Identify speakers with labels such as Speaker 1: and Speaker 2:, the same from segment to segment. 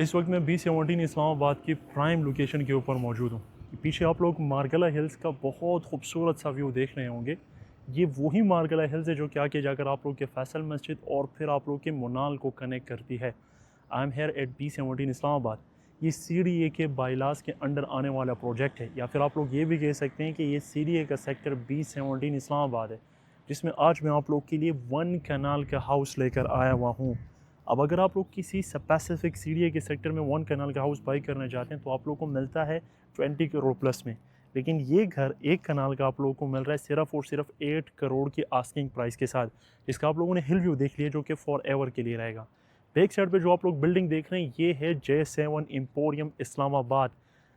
Speaker 1: इस वक्त मैं B17 इस्लामाबाद की प्राइम लोकेशन के ऊपर मौजूद हूँ। पीछे आप लोग मार्गला हिल्स का बहुत खूबसूरत सा व्यू देख रहे होंगे। ये वही मार्गला हिल्स है जो कि आगे जाकर आप लोग के फैसल मस्जिद और फिर आप लोग के मुनाल को कनेक्ट करती है। I am here at B17 Islamabad. ये CDA के बाइलास के अंडर आने वाला प्रोजेक्ट है, या फिर आप लोग ये भी कह सकते हैं कि ये CDA का सेक्टर B17 इस्लामाबाद है, जिसमें आज मैं आप लोग के लिए 1 कनाल का हाउस लेकर आया हुआ हूँ। अब अगर आप लोग किसी स्पेसिफिक CDA के सेक्टर में 1 कनाल का हाउस बाई करना चाहते हैं तो आप लोग को मिलता है 20 करोड़ प्लस में, लेकिन ये घर 1 कनाल का आप लोगों को मिल रहा है सिर्फ और सिर्फ 8 करोड़ की आस्किंग प्राइस के साथ, जिसका आप लोगों ने हिल व्यू देख लिया जो कि फॉर एवर के लिए रहेगा। बैक साइड पे जो आप लोग बिल्डिंग देख रहे हैं ये है J7 emporium Islamabad,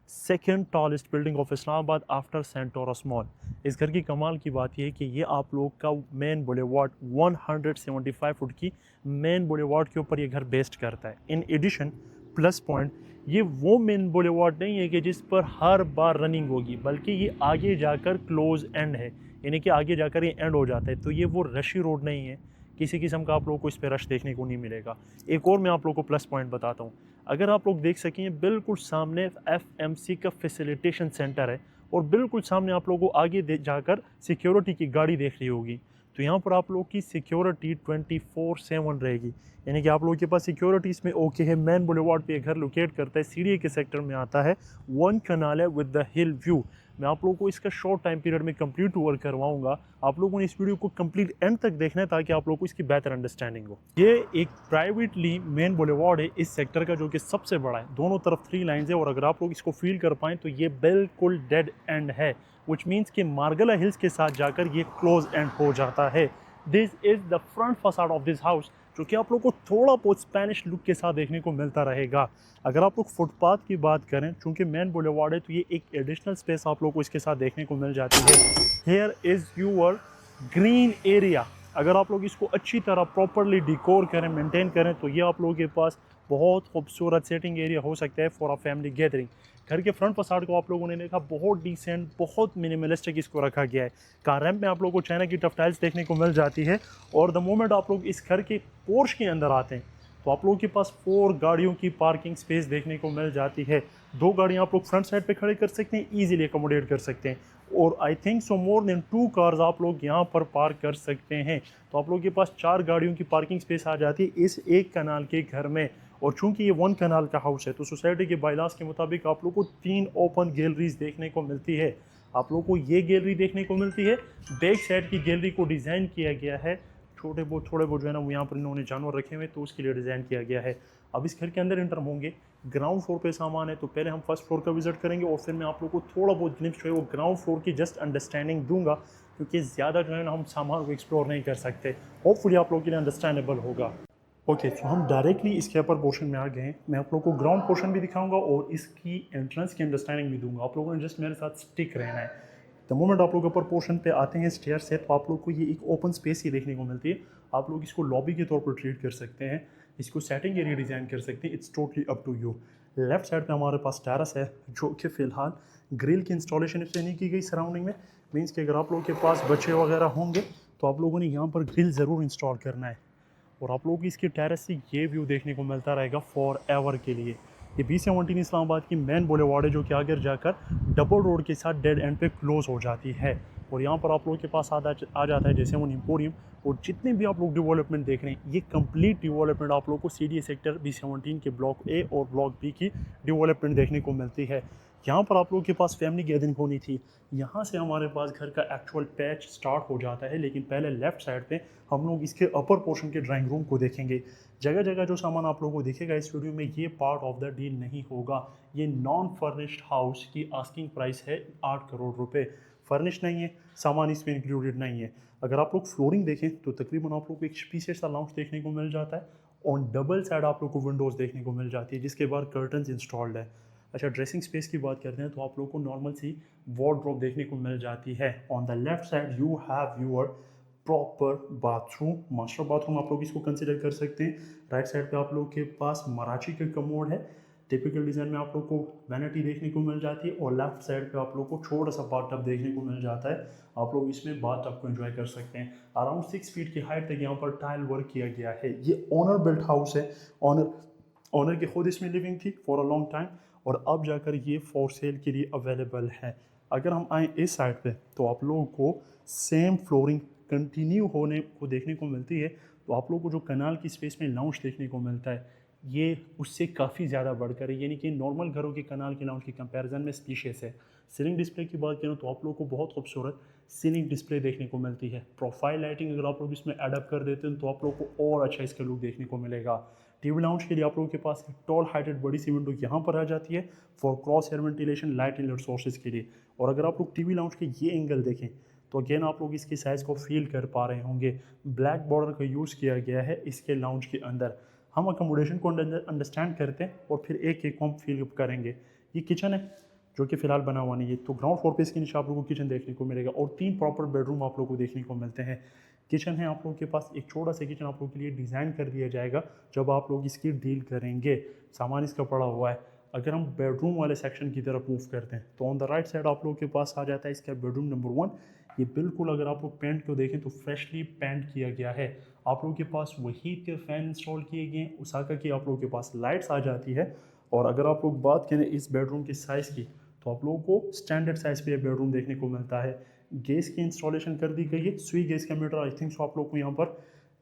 Speaker 1: second tallest building of Islamabad after Centaurus mall. इस घर की कमाल की बात यह है कि ये आप लोग का मेन बुलेवार्ड 175 फुट की मेन बुलेवार्ड के ऊपर ये घर बेस्ड करता है। इन एडिशन प्लस पॉइंट, ये वो मेन बुलेवार्ड नहीं है कि जिस पर हर बार रनिंग होगी, बल्कि ये आगे जाकर क्लोज एंड है, यानी कि आगे जाकर ये एंड हो जाता है। तो ये वो रशी रोड नहीं है, किसी किस्म का आप लोगों को इस पर रश देखने को नहीं मिलेगा। एक और मैं आप लोगों को प्लस पॉइंट बताता हूँ। अगर आप लोग देख सकें, बिल्कुल सामने FMC का फैसिलिटेशन सेंटर है और बिल्कुल सामने आप लोगों को आगे जाकर सिक्योरिटी की गाड़ी देख रही होगी। तो यहाँ पर आप लोग की सिक्योरिटी 24/7 रहेगी, यानी कि आप लोगों के पास सिक्योरिटी इसमें ओके है। मेन बुलेवार्ड पे घर लोकेट करता है, CDA के सेक्टर में आता है, 1 कनाल है विद द हिल व्यू। मैं आप लोगों को इसका शॉर्ट टाइम पीरियड में कंप्लीट टूर करवाऊंगा। आप लोगों ने इस वीडियो को कंप्लीट एंड तक देखना है ताकि आप लोगों को इसकी बेहतर अंडरस्टैंडिंग हो। ये एक प्राइवेटली मेन बुलेवार्ड है इस सेक्टर का, जो कि सबसे बड़ा है। दोनों तरफ 3 लाइन्स है और अगर आप लोग इसको फील कर पाएँ तो ये बिल्कुल डेड एंड है, विच मीन्स कि मार्गला हिल्स के साथ जाकर ये क्लोज एंड हो जाता है। This is the front facade of this house, जो कि आप लोग को थोड़ा बहुत स्पेनिश लुक के साथ देखने को मिलता रहेगा। अगर आप लोग फुटपाथ की बात करें, चूंकि मेन बुलेवार्ड है तो ये एक एडिशनल स्पेस आप लोग को इसके साथ देखने को मिल जाती है। Here is your green area. अगर आप लोग इसको अच्छी तरह प्रॉपरली डिकोर करें, मेंटेन करें, तो ये आप लोगों के पास बहुत खूबसूरत सेटिंग एरिया हो सकता है फॉर अ फैमिली गैदरिंग। घर के फ्रंट फसाड को आप लोगों ने देखा, बहुत डिसेंट, बहुत मिनिमलिस्टिक इसको रखा गया है। कार रैम्प में आप लोगों को चाइना की टफ टाइल्स देखने को मिल जाती है। और द मोमेंट आप लोग इस घर के पोर्च के अंदर आते हैं तो आप लोगों के पास 4 गाड़ियों की पार्किंग स्पेस देखने को मिल जाती है। 2 गाड़ियां आप लोग फ्रंट साइड पे खड़े कर सकते हैं, इजीली अकोमोडेट कर सकते हैं। और I think so more than 2 cars आप लोग यहाँ पर पार्क कर सकते हैं। तो आप लोगों के पास 4 गाड़ियों की पार्किंग स्पेस आ जाती है इस 1 कनाल के घर में। और चूंकि ये 1 कनाल का हाउस है तो सोसाइटी के बाइलास के मुताबिक आप लोग को 3 ओपन गैलरीज देखने को मिलती है। आप लोग को ये गैलरी देखने को मिलती है। बैक साइड की गैलरी को डिज़ाइन किया गया है, थोड़े बहुत जो है ना वो यहाँ पर इन्होंने जानवर रखे हुए तो उसके लिए डिज़ाइन किया गया है। अब इस घर के अंदर इंटर होंगे, ग्राउंड फ्लोर पे सामान है, तो पहले हम फर्स्ट फ्लोर का विजिट करेंगे और फिर मैं आप लोगों को थोड़ा बहुत ग्लिम्स जो है वो ग्राउंड फ्लोर की जस्ट अंडरस्टैंडिंग दूंगा, क्योंकि ज़्यादा जो है ना हम सामान को एक्सप्लोर नहीं कर सकते। होपफुली आप लोगों के लिए अंडरस्टैंडेबल होगा। ओके, तो हम डायरेक्टली इसके अपर पोर्शन में आ गए हैं। मैं आप लोगों को ग्राउंड पोर्शन भी दिखाऊंगा और इसकी एंट्रेंस की अंडरस्टैंडिंग भी दूंगा। आप लोगों ने जस्ट मेरे साथ स्टिक रहना है। द मोमेंट आप लोग अपर पोर्शन पे आते हैं स्टेयर से, तो आप लोग को ये एक ओपन स्पेस ही देखने को मिलती है। आप लोग इसको लॉबी के तौर पर ट्रीट कर सकते हैं, इसको सेटिंग एरिया डिज़ाइन कर सकते हैं। It's totally up to you. Left side पे हमारे पास टेरेस है, जो कि फ़िलहाल ग्रिल की इंस्टॉलेशन इससे नहीं की गई सराउंडिंग में। मीन्स कि अगर आप लोगों के पास बच्चे वगैरह होंगे तो आप लोगों ने यहाँ पर ग्रिल ज़रूर इंस्टॉल करना है। और आप लोगों को इसके टेरेस से ये व्यू देखने को मिलता रहेगा फॉर एवर के लिए। ये B17 इस्लामाबाद की मेन बुलेवार्ड है, जो कि आगे जाकर डबल रोड के साथ डेड एंड पे क्लोज हो जाती है। और यहाँ पर आप लोगों के पास आ जाता है जैसे वो एम्पोरियम। और जितने भी आप लोग डेवलपमेंट देख रहे हैं, ये कंप्लीट डेवलपमेंट आप लोग को CDA सेक्टर B17 के ब्लॉक A और ब्लॉक B की डेवलपमेंट देखने को मिलती है। यहाँ पर आप लोगों के पास फैमिली गैदरिंग होनी थी, यहाँ से हमारे पास घर का एक्चुअल पैच स्टार्ट हो जाता है। लेकिन पहले लेफ्ट साइड पे हम लोग इसके अपर पोर्शन के ड्राइंग रूम को देखेंगे। जगह जगह जो सामान आप लोगों को दिखेगा इस वीडियो में, ये पार्ट ऑफ द डील नहीं होगा। ये नॉन फर्निश्ड हाउस की आस्किंग प्राइस है 8 करोड़ रुपए। फर्निश नहीं है, सामान इसमें इंक्लूडेड नहीं है। अगर आप लोग फ्लोरिंग देखें तो तकरीबन आप लोग को एक स्पीशियस सा लाउंज देखने को मिल जाता है। ऑन डबल साइड आप लोग को विंडोज़ देखने को मिल जाती है, जिसके बाद कर्टन्स इंस्टॉल्ड है। अच्छा, ड्रेसिंग स्पेस की बात करते हैं तो आप लोग को नॉर्मल सी वार्डरोब देखने को मिल जाती है। On the left side you have your proper bathroom, master bathroom आप लोग इसको कंसिडर कर सकते हैं। राइट साइड पे आप लोग के पास मराठी का कमोड है। टिपिकल डिज़ाइन में आप लोग को वैनिटी देखने को मिल जाती है। और लेफ्ट साइड पे आप लोग को छोटा सा बाथ टब देखने को मिल जाता है। आप लोग इसमें बाथ टब को एंजॉय कर सकते हैं। अराउंड 6 फीट की हाइट तक यहाँ पर टाइल वर्क किया गया है। ये ऑनर बिल्ट हाउस है। ऑनर ओनर की खुद इसमें लिविंग थी फॉर अ लॉन्ग टाइम, और अब जाकर ये फॉर सेल के लिए अवेलेबल है। अगर हम आए इस साइड पे तो आप लोगों को सेम फ्लोरिंग कंटिन्यू होने को देखने को मिलती है। तो आप लोगों को जो कनाल की स्पेस में लाउंज देखने को मिलता है ये उससे काफ़ी ज़्यादा बढ़कर है, यानी कि नॉर्मल घरों के कनाल के लाउंज के कंपैरिजन में स्पीशियस है। सीलिंग डिस्प्ले की बात करें तो आप लोगों को बहुत खूबसूरत सीलिंग डिस्प्ले देखने को मिलती है। प्रोफाइल लाइटिंग अगर आप लोग इसमें एडअप कर देते हैं तो आप लोगों को और अच्छा इसका लुक देखने को मिलेगा। टीवी लाउंज के लिए आप लोगों के पास एक टॉल हाइटेड बड़ी सी विंडो यहाँ पर आ जाती है for cross air ventilation light inlet sources के लिए। और अगर आप लोग टीवी लाउंज के ये एंगल देखें तो अगेन आप लोग इसकी साइज़ को फील कर पा रहे होंगे। ब्लैक बॉर्डर का यूज़ किया गया है इसके लाउंज के अंदर। हम अकोमोडेशन को अंडरस्टैंड करते हैं और फिर एक एक को हम फील करेंगे। ये किचन है जो कि फ़िलहाल बना हुआ नहीं है, तो ग्राउंड फ्लोर पे इसके नीचे आप लोगों को किचन देखने को मिलेगा और 3 प्रॉपर बेडरूम आप लोगों को देखने को मिलते हैं। किचन है आप लोगों के पास, एक छोटा सा किचन आप लोगों के लिए डिज़ाइन कर दिया जाएगा जब आप लोग इसकी डील करेंगे। सामान इसका पड़ा हुआ है। अगर हम बेडरूम वाले सेक्शन की तरफ मूव करते हैं तो ऑन द राइट साइड आप लोगों के पास आ जाता है इसका बेडरूम नंबर 1। ये बिल्कुल अगर आप लोग पेंट को देखें तो फ्रेशली पेंट किया गया है। आप लोगों के पास वही के फैन इंस्टॉल किए गए हैं, उसाका की आप लोगों के पास लाइट्स आ जाती है। और अगर आप लोग बात करें इस बेडरूम की साइज़ की तो आप लोगों को स्टैंडर्ड साइज़ पे ये बेडरूम देखने को मिलता है। गैस की इंस्टॉलेशन कर दी गई है, स्वी गैस का मीटर आई थिंक सो आप लोग को यहाँ पर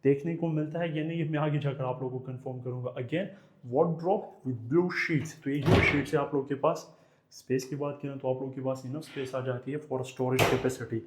Speaker 1: देखने को मिलता है या नहीं, मैं आगे जाकर आप लोगों को कंफर्म करूँगा। Again wardrobe with blue sheets, तो ये जो शीट्स है आप लोगों के पास। स्पेस की बात करें तो आप लोगों के पास इनफ स्पेस आ जाती है फॉर स्टोरेज कैपेसिटी।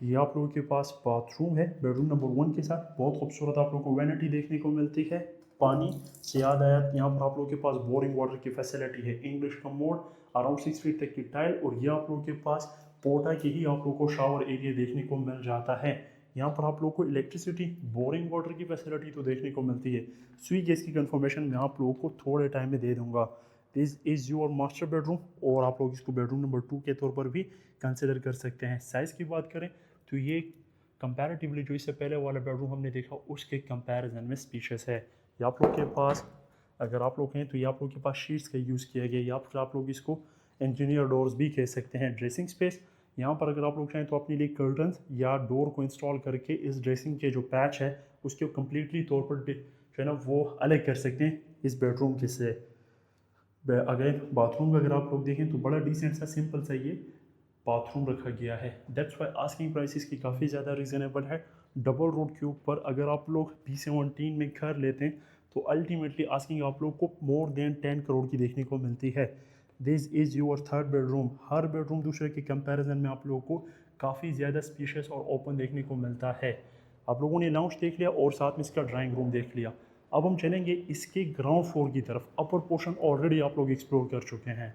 Speaker 1: ये आप लोगों के पास बाथरूम है बेडरूम नंबर 1 के साथ। बहुत खूबसूरत आप लोगों को वैनिटी देखने को मिलती है। पानी से याद आया, यहाँ पर आप लोगों के पास बोरिंग वाटर की फैसिलिटी है। इंग्लिश कमोड, अराउंड 6 फीट तक की टाइल, और ये आप लोगों के पास पोटा की ही आप लोगों को शावर एरिया देखने को मिल जाता है। यहाँ पर आप लोगों को इलेक्ट्रिसिटी, बोरिंग वाटर की फैसिलिटी तो देखने को मिलती है। स्वी गैस की कंफर्मेशन मैं आप लोगों को थोड़े टाइम में दे दूंगा। This is your master bedroom, और आप लोग इसको बेडरूम नंबर 2 के तौर पर भी कंसिडर कर सकते हैं। साइज़ की बात करें तो ये कंपैरेटिवली जो इससे पहले वाला बेडरूम हमने देखा उसके कंपैरिजन में स्पीशियस है। ये आप लोग के पास अगर आप लोग हैं तो ये आप लोग के पास शीट्स का यूज़ किया गया, या फिर आप लोग इसको इंजीनियर डोर्स भी कह सकते हैं। ड्रेसिंग स्पेस, यहाँ पर अगर आप लोग चाहें तो अपने लिए कर्टन्स या डोर को इंस्टॉल करके इस ड्रेसिंग के जो पैच है उसके कम्प्लीटली तौर पर जो है ना वो अलग कर सकते हैं इस बेडरूम के से। अगर बाथरूम का अगर आप लोग देखें तो बड़ा डिसेंट सा सिंपल सा ये बाथरूम रखा गया है। दैट्स वाई आस्किंग प्राइसेस की काफ़ी ज़्यादा रीज़नेबल है। डबल रोड के ऊपर अगर आप लोग B17 में घर लेते हैं तो अल्टीमेटली आस्किंग आप लोग को मोर देन 10 करोड़ की देखने को मिलती है। This is your third bedroom. Her bedroom दूसरे के कंपैरिजन में आप लोगों को काफ़ी ज़्यादा स्पेशियस और ओपन देखने को मिलता है। आप लोगों ने लाउंज देख लिया और साथ में इसका ड्राइंग रूम देख लिया। अब हम चलेंगे इसके ग्राउंड फ्लोर की तरफ। अपर पोर्शन ऑलरेडी आप लोग एक्सप्लोर कर चुके हैं।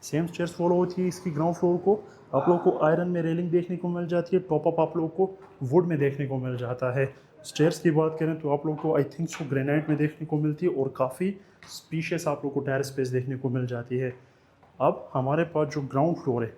Speaker 1: सेम स्टेयर्स फॉलो होती है इसकी ग्राउंड फ्लोर को। आप लोग को आयरन में रेलिंग देखने को मिल जाती है। टॉप अप आप लोग को वुड में देखने को मिल जाता है। स्टेयर्स की बात करें तो आप लोग को आई थिंक सो ग्रेनाइट में देखने को मिलती है और काफ़ी स्पीशियस आप लोग को टेरेस स्पेस देखने को मिल जाती है। अब हमारे पास जो ग्राउंड फ्लोर है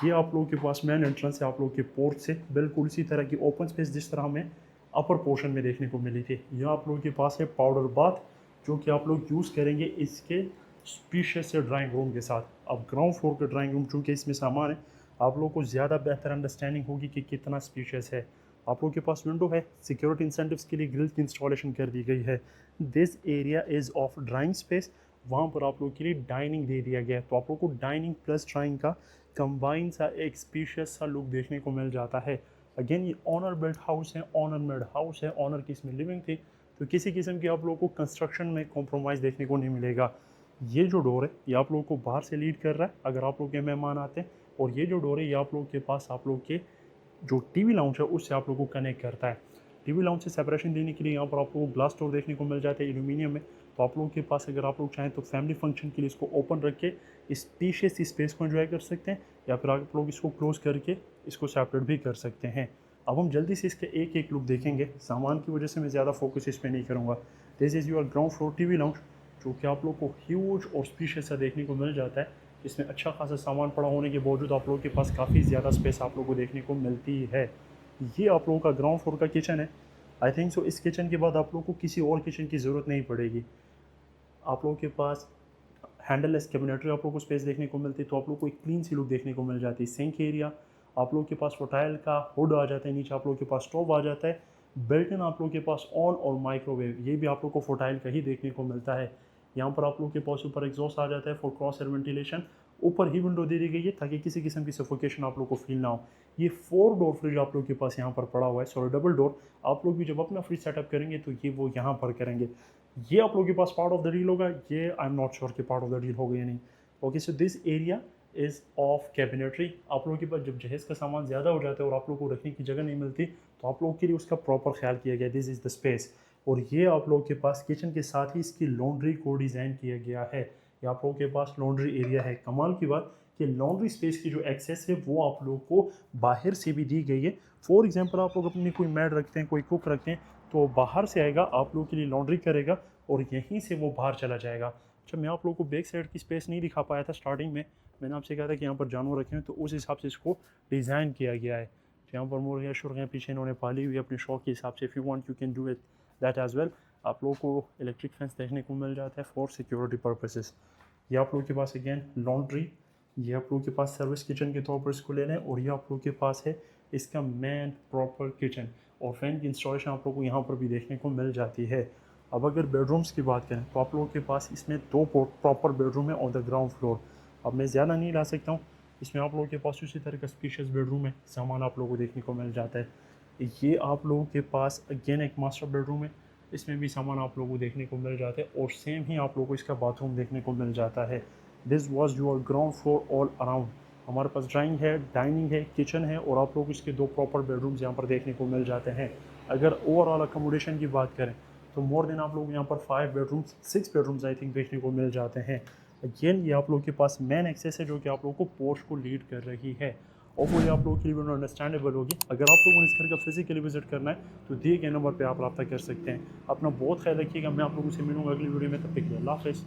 Speaker 1: ये आप लोगों के पास मेन एंट्रेंस है आप लोग के पोर्ट से बिल्कुल इसी तरह की ओपन स्पेस जिस तरह हमें अपर पोर्शन में देखने को मिली थी। यह आप लोगों के पास है पाउडर बाथ जो कि आप लोग यूज़ करेंगे इसके स्पीशियस से ड्राइंग रूम के साथ। अब ग्राउंड फ्लोर का ड्राइंग रूम चूँकि इसमें सामान है आप लोगों को ज़्यादा बेहतर अंडरस्टैंडिंग होगी कि कितना स्पीशियस है। आप लोगों के पास विंडो है, सिक्योरिटी इंसेंटिव्स के लिए ग्रिल की इंस्टॉलेशन कर दी गई है। This area is of drawing space, वहाँ पर आप लोगों के लिए डाइनिंग दे दिया गया है। तो आप लोगों को डाइनिंग प्लस ड्राइंग का कंबाइन सा एक स्पीशियस सा लुक देखने को मिल जाता है। अगेन ये ऑनर बिल्ट हाउस है, ऑनर मेड हाउस है, ऑनर की इसमें लिविंग थी, तो किसी किस्म की आप लोगों को कंस्ट्रक्शन में कॉम्प्रोमाइज़ देखने को नहीं मिलेगा। ये जो डोर है ये आप लोगों को बाहर से लीड कर रहा है अगर आप लोग के मेहमान आते हैं, और ये जो डोर है ये आप लोगों के पास आप लोग के जो टीवी लाउंज है उससे आप लोगों को कनेक्ट करता है। टीवी लाउंज से सेपरेशन देने के लिए यहाँ पर आपको ग्लास डोर देखने को मिल जाता है एल्यूमिनियम में। तो आप लोगों के पास अगर आप लोग चाहें तो फैमिली फंक्शन के लिए इसको ओपन रख के स्पेशियस स्पेस को एंजॉय कर सकते हैं, या फिर आप लोग इसको क्लोज करके इसको सेपरेट भी कर सकते हैं। अब हम जल्दी से इसके एक एक लुक देखेंगे। सामान की वजह से मैं ज़्यादा फोकस इस पर नहीं करूँगा। This is your ground floor TV lounge जो कि आप लोग को ह्यूज और स्पेशियस सा देखने को मिल जाता है। इसमें अच्छा खासा सामान पड़ा होने के बावजूद आप लोगों के पास काफ़ी ज़्यादा स्पेस आप लोगों को देखने को मिलती है। ये आप लोगों का ग्राउंड फ्लोर का किचन है। आई थिंक सो इस किचन के बाद आप लोगों को किसी और किचन की ज़रूरत नहीं पड़ेगी। आप लोगों के पास हैंडललेस कैबिनेटरी आप लोगों को स्पेस देखने को मिलती है, तो आप लोगों को एक क्लीन सी लुक देखने को मिल जाती है। सिंक एरिया आप लोगों के पास वो टाइल का हुड आ जाता है, नीचे आप लोगों के पास स्टोव आ जाता है। बिल्ट इन आप लोगों के पास ऑन और माइक्रोवेव, ये भी आप लोग को फोटाइल का ही देखने को मिलता है। यहाँ पर आप लोग के पास ऊपर एग्जॉस्ट आ जाता है फॉर क्रॉस एयर वेंटिलेशन, ऊपर ही विंडो दे दी गई है ताकि किसी किस्म की सफोकेशन आप लोग को फील ना हो। ये 4 डोर फ्रिज आप लोग के पास यहाँ पर पड़ा हुआ है, सॉरी डबल डोर। आप लोग भी जब अपना फ्रिज सेटअप करेंगे तो ये वो यहाँ पर करेंगे। ये आप लोग के पास पार्ट ऑफ द डील होगा, ये आई एम नॉट श्योर कि पार्ट ऑफ द डील होगा या नहीं। Okay, so this area is of cabinetry. आप लोगों के पास जब जहेज़ का सामान ज़्यादा हो जाता है और आप लोगों को रखने की जगह नहीं मिलती, तो आप लोगों के लिए उसका प्रॉपर ख्याल किया गया, दिस इज़ द स्पेस। और ये आप लोगों के पास किचन के साथ ही इसकी लॉन्ड्री को डिज़ाइन किया गया है। ये आप लोगों के पास लॉन्ड्री एरिया है। कमाल की बात कि लॉन्ड्री स्पेस की जो एक्सेस है वो आप लोगों को बाहर से भी दी गई है। फॉर एग्जांपल आप लोग अपनी कोई मैड रखते हैं, कोई कुक रखते हैं, तो बाहर से आएगा, आप लोगों के लिए लॉन्ड्री करेगा और यहीं से वो बाहर चला जाएगा। अच्छा, मैं आप लोगों को बैक साइड की स्पेस नहीं दिखा पाया था स्टार्टिंग में। मैंने आपसे कहा था कि यहाँ पर जानवर रखे हैं, तो उस हिसाब से इसको डिज़ाइन किया गया है। यहाँ पर मुर्गियाँ शुर्गियाँ पीछे इन्होंने पाली हुई अपने शौक के हिसाब से। If you want you can do it that as well. आप लोगों को इलेक्ट्रिक फेंस देखने को मिल जाता है फॉर सिक्योरिटी पर्पसेस। ये आप लोगों के पास अगेन लॉन्ड्री, ये आप लोगों के पास सर्विस किचन के तौर पर इसको लेना है, और ये आप लोगों के पास है इसका मेन प्रॉपर किचन। और फैन की इंस्टॉलेशन आप लोगों को यहाँ पर भी देखने को मिल जाती है। अब अगर बेडरूम्स की बात करें तो आप लोगों के पास इसमें 2 प्रॉपर बेडरूम है ऑन द ग्राउंड फ्लोर। अब मैं ज़्यादा नहीं ला सकता हूँ, इसमें आप लोगों के पास उसी तरह का स्पेशियस बेडरूम है, सामान आप लोगों को देखने को मिल जाता है। ये आप लोगों के पास अगेन एक मास्टर बेडरूम है, इसमें भी सामान आप लोगों को देखने को मिल जाता है, और सेम ही आप लोगों को इसका बाथरूम देखने को मिल जाता है। This was your ground floor all around. हमारे पास ड्राइंग है, डाइनिंग है, किचन है, और आप लोग इसके 2 प्रॉपर बेडरूम्स यहाँ पर देखने को मिल जाते हैं। अगर ओवरऑल अकोमोडेशन की बात करें तो मोर देन आप लोग यहाँ पर 5 बेडरूम्स, 6 बेडरूम्स आई थिंक देखने को मिल जाते हैं। अगेन ये आप लोगों के पास मेन एक्सेस है जो कि आप लोगों को पोर्च को लीड कर रही है, और वो ये आप लोगों के लिए अंडरस्टैंडेबल होगी। अगर आप लोगों ने इस घर का फिजिकली विजिट करना है तो दिए गए नंबर पे आप रब्ता कर सकते हैं। अपना बहुत ख्याल रखिएगा। मैं आप लोगों से मिलूंगा अगली वीडियो में, तब तक के लिए अल्लाह हाफ़िज़।